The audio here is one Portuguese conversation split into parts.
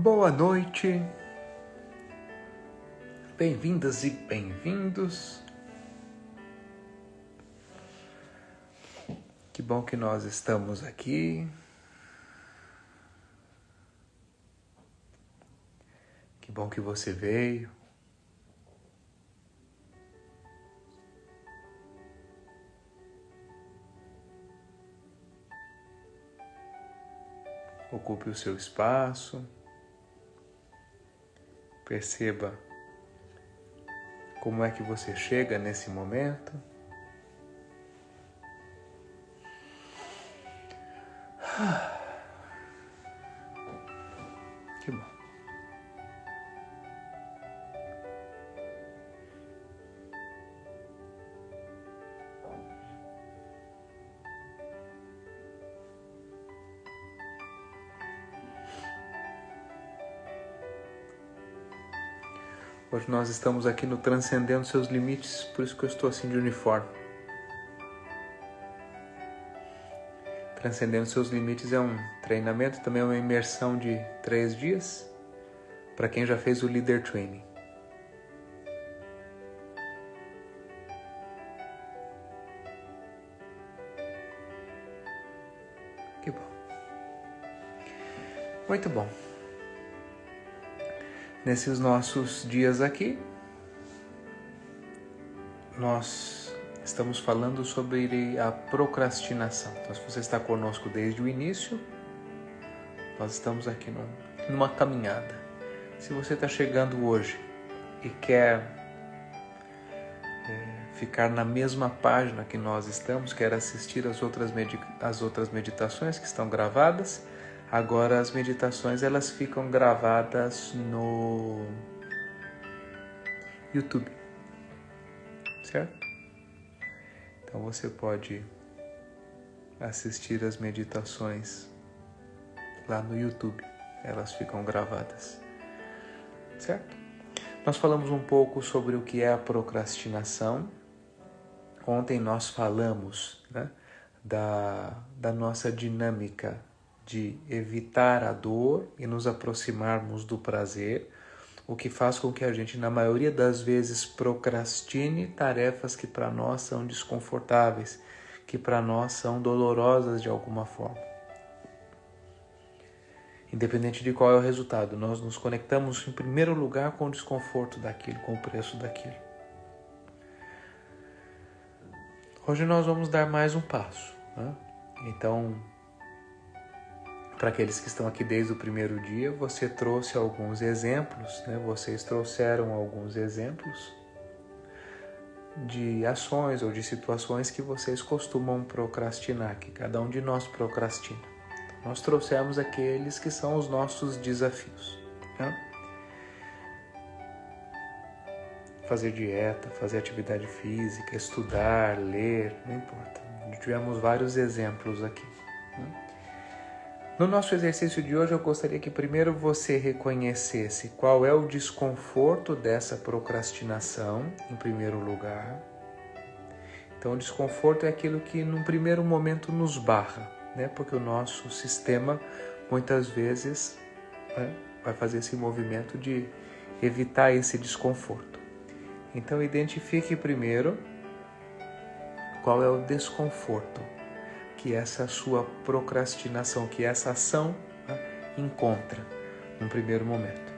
Boa noite, bem-vindas e bem-vindos. Que bom que nós estamos aqui. Que bom que você veio. Ocupe o seu espaço. Perceba como é que você chega nesse momento. Que bom. Hoje nós estamos aqui no Transcendendo Seus Limites, por isso que eu estou assim de uniforme. Transcendendo Seus Limites é um treinamento, também é uma imersão de 3 dias, para quem já fez o Leader Training. Que bom. Muito bom. Nesses nossos dias aqui, nós estamos falando sobre a procrastinação. Então, se você está conosco desde o início, nós estamos aqui numa caminhada. Se você está chegando hoje e quer ficar na mesma página que nós estamos, quer assistir as outras meditações que estão gravadas, agora as meditações elas ficam gravadas no YouTube, certo? Então você pode assistir as meditações lá no YouTube, elas ficam gravadas, certo? Nós falamos um pouco sobre o que é a procrastinação. Ontem nós falamos, da nossa dinâmica de evitar a dor e nos aproximarmos do prazer, o que faz com que a gente, na maioria das vezes, procrastine tarefas que para nós são desconfortáveis, que para nós são dolorosas de alguma forma. Independente de qual é o resultado, nós nos conectamos em primeiro lugar com o desconforto daquilo, com o preço daquilo. Hoje nós vamos dar mais um passo, né? Então, para aqueles que estão aqui desde o primeiro dia, você trouxe alguns exemplos, né? Vocês trouxeram alguns exemplos de ações ou de situações que vocês costumam procrastinar, que cada um de nós procrastina. Nós trouxemos aqueles que são os nossos desafios, né? Fazer dieta, fazer atividade física, estudar, ler, não importa. Tivemos vários exemplos aqui, né? No nosso exercício de hoje, eu gostaria que primeiro você reconhecesse qual é o desconforto dessa procrastinação, em primeiro lugar. Então, o desconforto é aquilo que, num primeiro momento, nos barra, né? Porque o nosso sistema, muitas vezes, né, vai fazer esse movimento de evitar esse desconforto. Então, identifique primeiro qual é o desconforto que essa sua procrastinação, que essa ação, né, encontra num primeiro momento.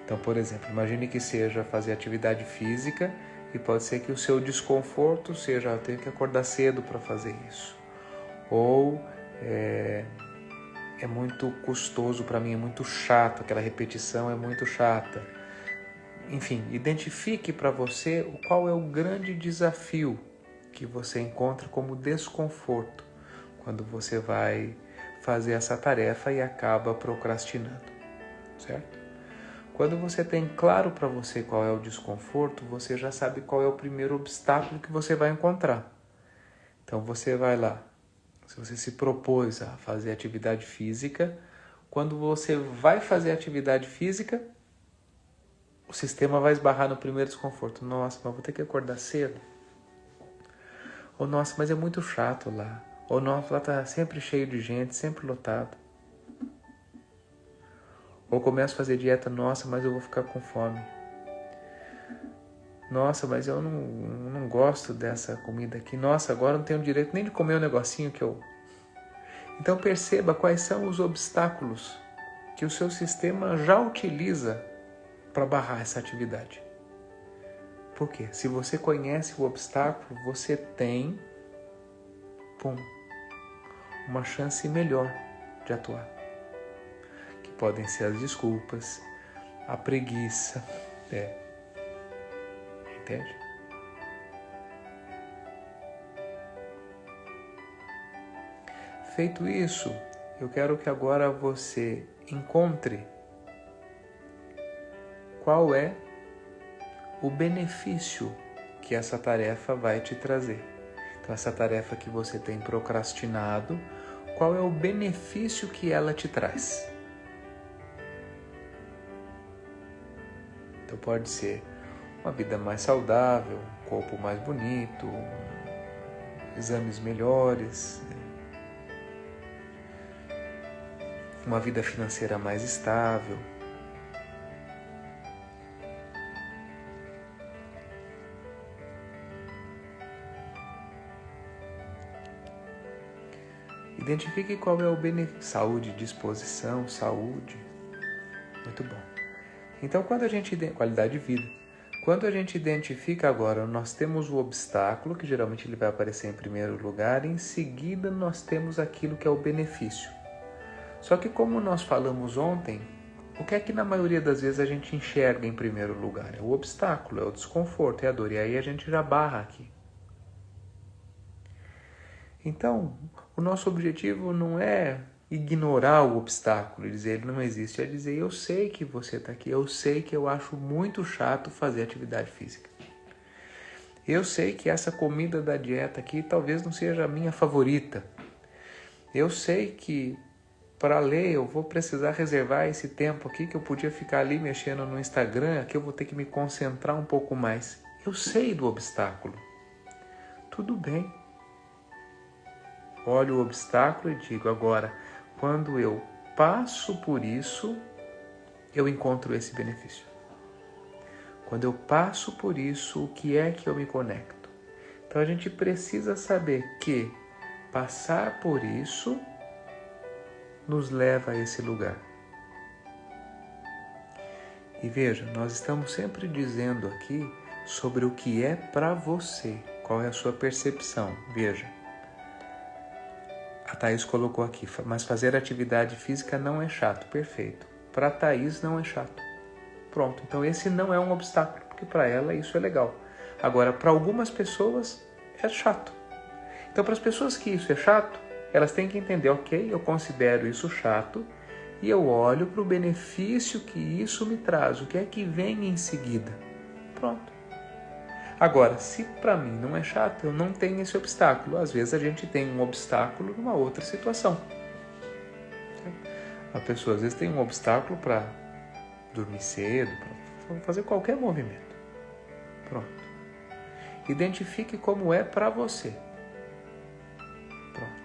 Então, por exemplo, imagine que seja fazer atividade física e pode ser que o seu desconforto seja ter que acordar cedo para fazer isso. Ou é muito custoso para mim, é muito chato, aquela repetição é muito chata. Enfim, identifique para você qual é o grande desafio que você encontra como desconforto quando você vai fazer essa tarefa e acaba procrastinando, certo? Quando você tem claro para você qual é o desconforto, você já sabe qual é o primeiro obstáculo que você vai encontrar. Então você vai lá, se você se propôs a fazer atividade física, quando você vai fazer atividade física, o sistema vai esbarrar no primeiro desconforto. Nossa, mas vou ter que acordar cedo? Ou nossa, mas é muito chato lá. Ou nossa, lá está sempre cheio de gente, sempre lotado. Ou começo a fazer dieta, nossa, mas eu vou ficar com fome. Nossa, mas eu não gosto dessa comida aqui. Nossa, agora não tenho direito nem de comer o negocinho que eu... Então perceba quais são os obstáculos que o seu sistema já utiliza para barrar essa atividade. Por quê? Se você conhece o obstáculo, você tem uma chance melhor de atuar. Que podem ser as desculpas, a preguiça. Entende? Feito isso, eu quero que agora você encontre qual é o benefício que essa tarefa vai te trazer. Então, essa tarefa que você tem procrastinado, qual é o benefício que ela te traz? Então, pode ser uma vida mais saudável, um corpo mais bonito, exames melhores, uma vida financeira mais estável. Identifique qual é o benefício. Saúde, disposição, saúde. Muito bom. Então, qualidade de vida. Quando a gente identifica agora, nós temos o obstáculo, que geralmente ele vai aparecer em primeiro lugar, e em seguida nós temos aquilo que é o benefício. Só que como nós falamos ontem, o que é que na maioria das vezes a gente enxerga em primeiro lugar? É o obstáculo, é o desconforto, é a dor. E aí a gente já barra aqui. Então, o nosso objetivo não é ignorar o obstáculo e dizer ele não existe, é dizer eu sei que você está aqui, eu sei que eu acho muito chato fazer atividade física. Eu sei que essa comida da dieta aqui talvez não seja a minha favorita. Eu sei que para ler eu vou precisar reservar esse tempo aqui que eu podia ficar ali mexendo no Instagram, aqui eu vou ter que me concentrar um pouco mais. Eu sei do obstáculo. Tudo bem. Olho o obstáculo e digo agora, quando eu passo por isso, eu encontro esse benefício. Quando eu passo por isso, o que é que eu me conecto? Então a gente precisa saber que passar por isso nos leva a esse lugar. E veja, nós estamos sempre dizendo aqui sobre o que é para você, qual é a sua percepção. Veja, a Thaís colocou aqui, mas fazer atividade física não é chato. Perfeito. Para a Thaís não é chato. Pronto, então esse não é um obstáculo, porque para ela isso é legal. Agora, para algumas pessoas é chato. Então, para as pessoas que isso é chato, elas têm que entender, ok, eu considero isso chato e eu olho para o benefício que isso me traz, o que é que vem em seguida. Pronto. Agora, se para mim não é chato, eu não tenho esse obstáculo. Às vezes a gente tem um obstáculo numa outra situação. A pessoa às vezes tem um obstáculo para dormir cedo, para fazer qualquer movimento. Pronto. Identifique como é para você. Pronto.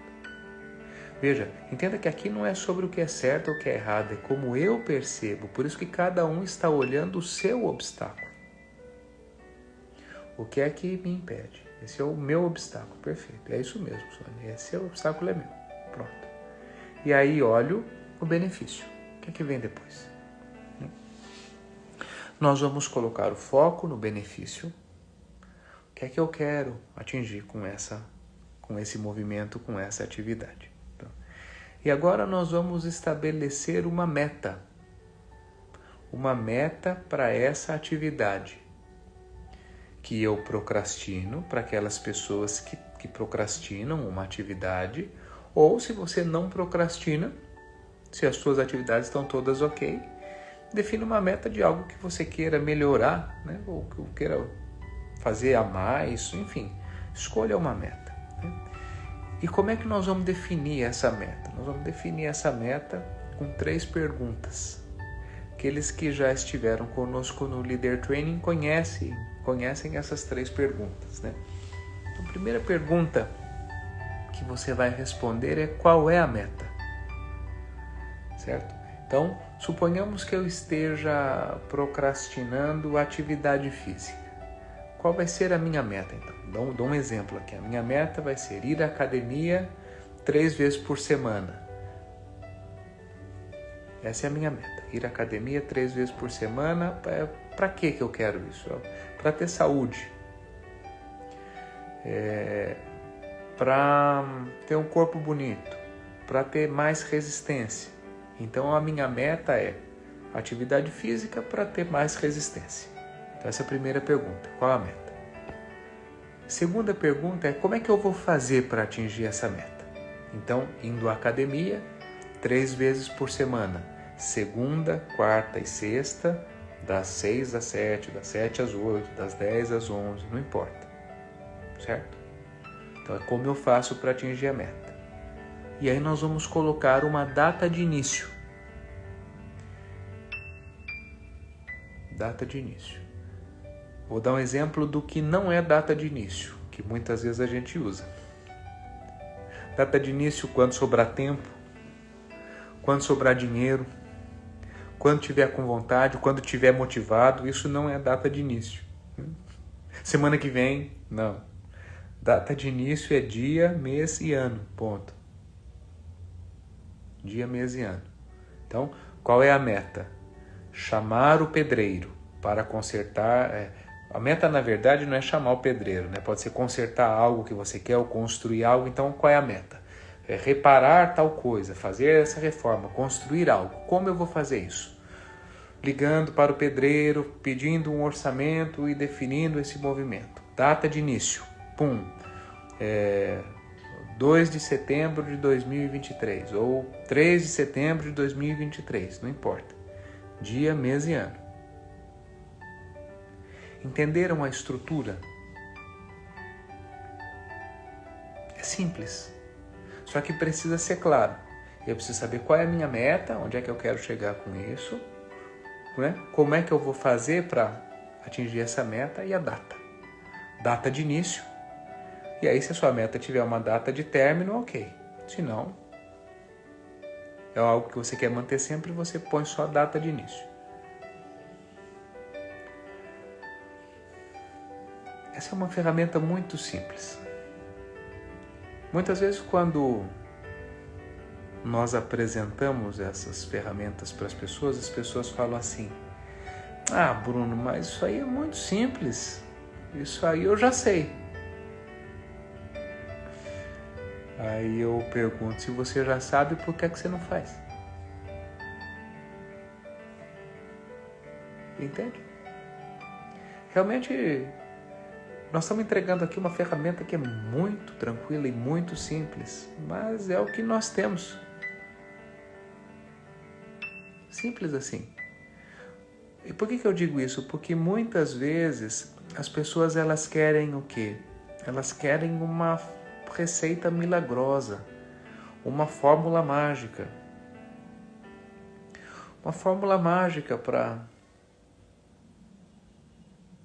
Veja, entenda que aqui não é sobre o que é certo ou o que é errado, é como eu percebo. Por isso que cada um está olhando o seu obstáculo. O que é que me impede? Esse é o meu obstáculo. Perfeito. É isso mesmo, Sônia. Esse obstáculo é meu. Pronto. E aí olho o benefício. O que é que vem depois? Nós vamos colocar o foco no benefício. O que é que eu quero atingir com esse movimento, com essa atividade? Então, e agora nós vamos estabelecer uma meta. Uma meta para essa atividade. Que eu procrastino, para aquelas pessoas que procrastinam uma atividade, ou se você não procrastina, se as suas atividades estão todas ok, defina uma meta de algo que você queira melhorar, né? Ou que queira fazer a mais, enfim, escolha uma meta. Né? E como é que nós vamos definir essa meta? Nós vamos definir essa meta com 3 perguntas. Aqueles que já estiveram conosco no Leader Training conhecem essas 3 perguntas, né? Então, a primeira pergunta que você vai responder é qual é a meta, certo? Então, Suponhamos que eu esteja procrastinando atividade física. Qual vai ser a minha meta, então? Dou um exemplo aqui. A minha meta vai ser ir à academia 3 vezes por semana. Essa é a minha meta. Ir à academia 3 vezes por semana. Para que eu quero isso? Para ter saúde. Para ter um corpo bonito. Para ter mais resistência. Então a minha meta é atividade física para ter mais resistência. Então essa é a primeira pergunta. Qual a meta? Segunda pergunta é como é que eu vou fazer para atingir essa meta? Então, indo à academia 3 vezes por semana. Segunda, quarta e sexta, das 6 às 7, das 7 às 8, das 10 às 11, não importa. Certo? Então é como eu faço para atingir a meta. E aí nós vamos colocar uma data de início. Data de início. Vou dar um exemplo do que não é data de início, que muitas vezes a gente usa. Data de início quando sobrar tempo, quando sobrar dinheiro, quando tiver com vontade, quando tiver motivado, isso não é data de início. Semana que vem, não. Data de início é dia, mês e ano, ponto. Dia, mês e ano. Então, qual é a meta? Chamar o pedreiro para consertar. A meta, na verdade, não é chamar o pedreiro, né? Pode ser consertar algo que você quer ou construir algo. Então, qual é a meta? É reparar tal coisa, fazer essa reforma, construir algo. Como eu vou fazer isso? Ligando para o pedreiro, pedindo um orçamento e definindo esse movimento. Data de início. 2 de setembro de 2023 ou 3 de setembro de 2023, não importa. Dia, mês e ano. Entenderam a estrutura? É simples. Só que precisa ser claro. Eu preciso saber qual é a minha meta, onde é que eu quero chegar com isso, né? Como é que eu vou fazer para atingir essa meta e a data. Data de início. E aí, se a sua meta tiver uma data de término, ok. Se não, é algo que você quer manter sempre, você põe só a data de início. Essa é uma ferramenta muito simples. Muitas vezes, quando nós apresentamos essas ferramentas para as pessoas falam assim: ah, Bruno, mas isso aí é muito simples. Isso aí eu já sei. Aí eu pergunto, se você já sabe, por que você não faz? Entende? Realmente, nós estamos entregando aqui uma ferramenta que é muito tranquila e muito simples, mas é o que nós temos. Simples assim. E por que eu digo isso? Porque muitas vezes as pessoas elas querem o quê? Elas querem uma receita milagrosa, uma fórmula mágica. Uma fórmula mágica para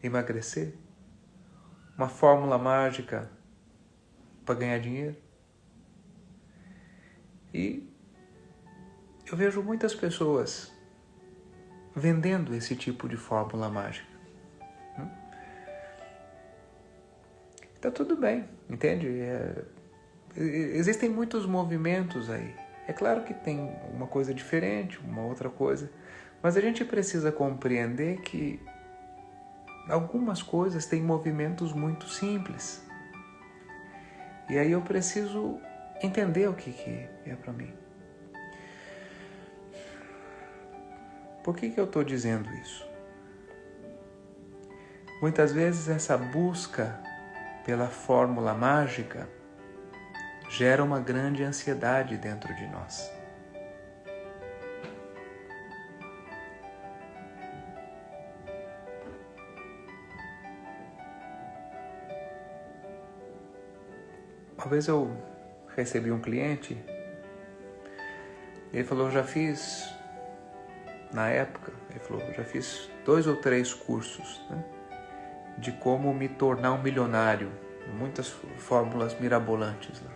emagrecer, uma fórmula mágica para ganhar dinheiro. E eu vejo muitas pessoas vendendo esse tipo de fórmula mágica. Tá tudo bem, entende? Existem muitos movimentos aí. É claro que tem uma coisa diferente, uma outra coisa, mas a gente precisa compreender que algumas coisas têm movimentos muito simples. E aí eu preciso entender o que é para mim. Por que eu estou dizendo isso? Muitas vezes essa busca pela fórmula mágica gera uma grande ansiedade dentro de nós. Uma vez eu recebi um cliente, ele falou, na época, ele falou, já fiz 2 ou 3 cursos, né, de como me tornar um milionário, muitas fórmulas mirabolantes lá.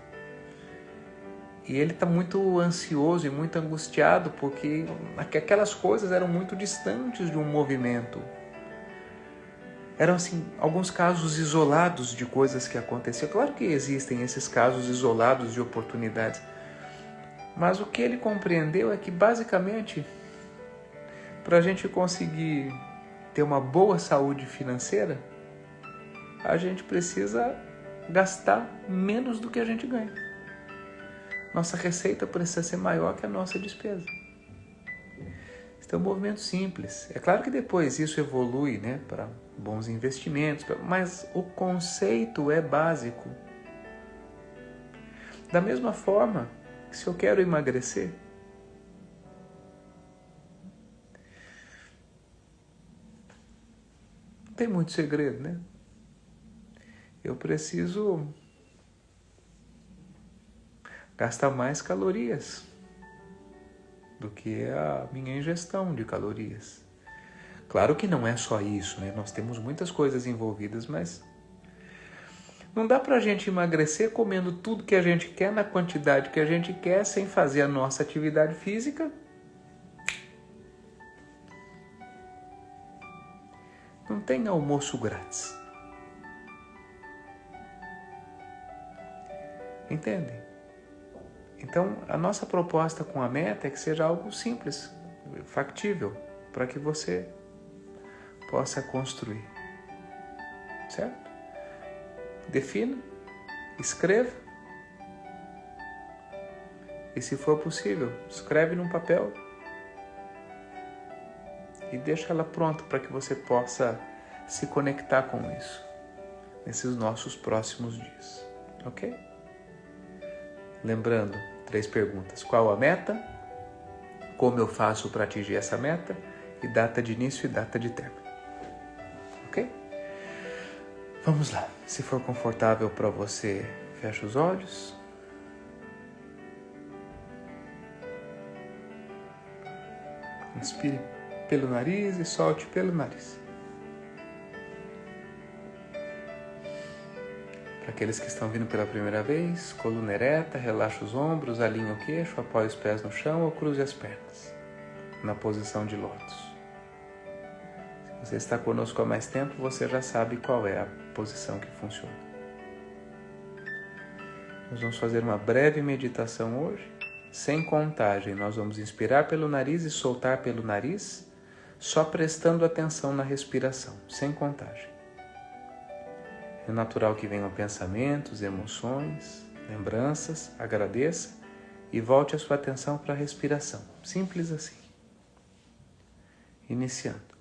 E ele está muito ansioso e muito angustiado porque aquelas coisas eram muito distantes de um movimento. Eram, assim, alguns casos isolados de coisas que aconteciam. Claro que existem esses casos isolados de oportunidades. Mas o que ele compreendeu é que, basicamente, para a gente conseguir ter uma boa saúde financeira, a gente precisa gastar menos do que a gente ganha. Nossa receita precisa ser maior que a nossa despesa. Este é um movimento simples. É claro que depois isso evolui, né, para bons investimentos, mas o conceito é básico. Da mesma forma, se eu quero emagrecer, não tem muito segredo, né? Eu preciso gastar mais calorias do que a minha ingestão de calorias. Claro que não é só isso, né? Nós temos muitas coisas envolvidas, mas não dá pra gente emagrecer comendo tudo que a gente quer na quantidade que a gente quer sem fazer a nossa atividade física. Não tem almoço grátis. Entendem? Então, a nossa proposta com a meta é que seja algo simples, factível, para que você possa construir. Certo? Defina, escreva. E se for possível, escreve num papel e deixa ela pronta para que você possa se conectar com isso nesses nossos próximos dias. Ok? Lembrando, 3 perguntas. Qual a meta? Como eu faço para atingir essa meta? E data de início e data de término. Ok? Vamos lá. Se for confortável para você, fecha os olhos. Inspire pelo nariz e solte pelo nariz. Para aqueles que estão vindo pela primeira vez, coluna ereta, relaxa os ombros, alinha o queixo, apoia os pés no chão ou cruze as pernas, na posição de lótus. Se você está conosco há mais tempo, você já sabe qual é a posição que funciona. Nós vamos fazer uma breve meditação hoje, sem contagem. Nós vamos inspirar pelo nariz e soltar pelo nariz, só prestando atenção na respiração, sem contagem. É natural que venham pensamentos, emoções, lembranças, agradeça e volte a sua atenção para a respiração. Simples assim. Iniciando.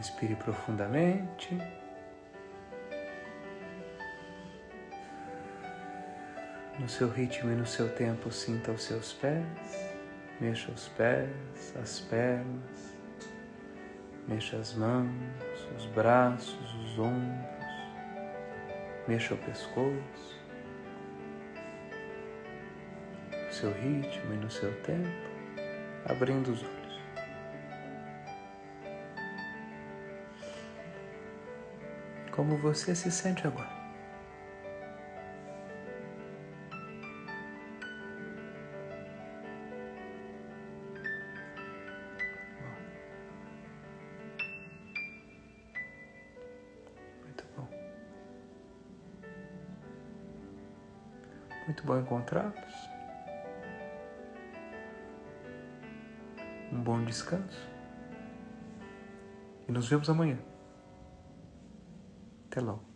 Inspire profundamente. No seu ritmo e no seu tempo, sinta os seus pés. Mexa os pés, as pernas. Mexa as mãos, os braços, os ombros. Mexa o pescoço. No seu ritmo e no seu tempo, abrindo os olhos. Como você se sente agora? Bom. Muito bom. Muito bom encontrá-los. Um bom descanso. E nos vemos amanhã. Até logo.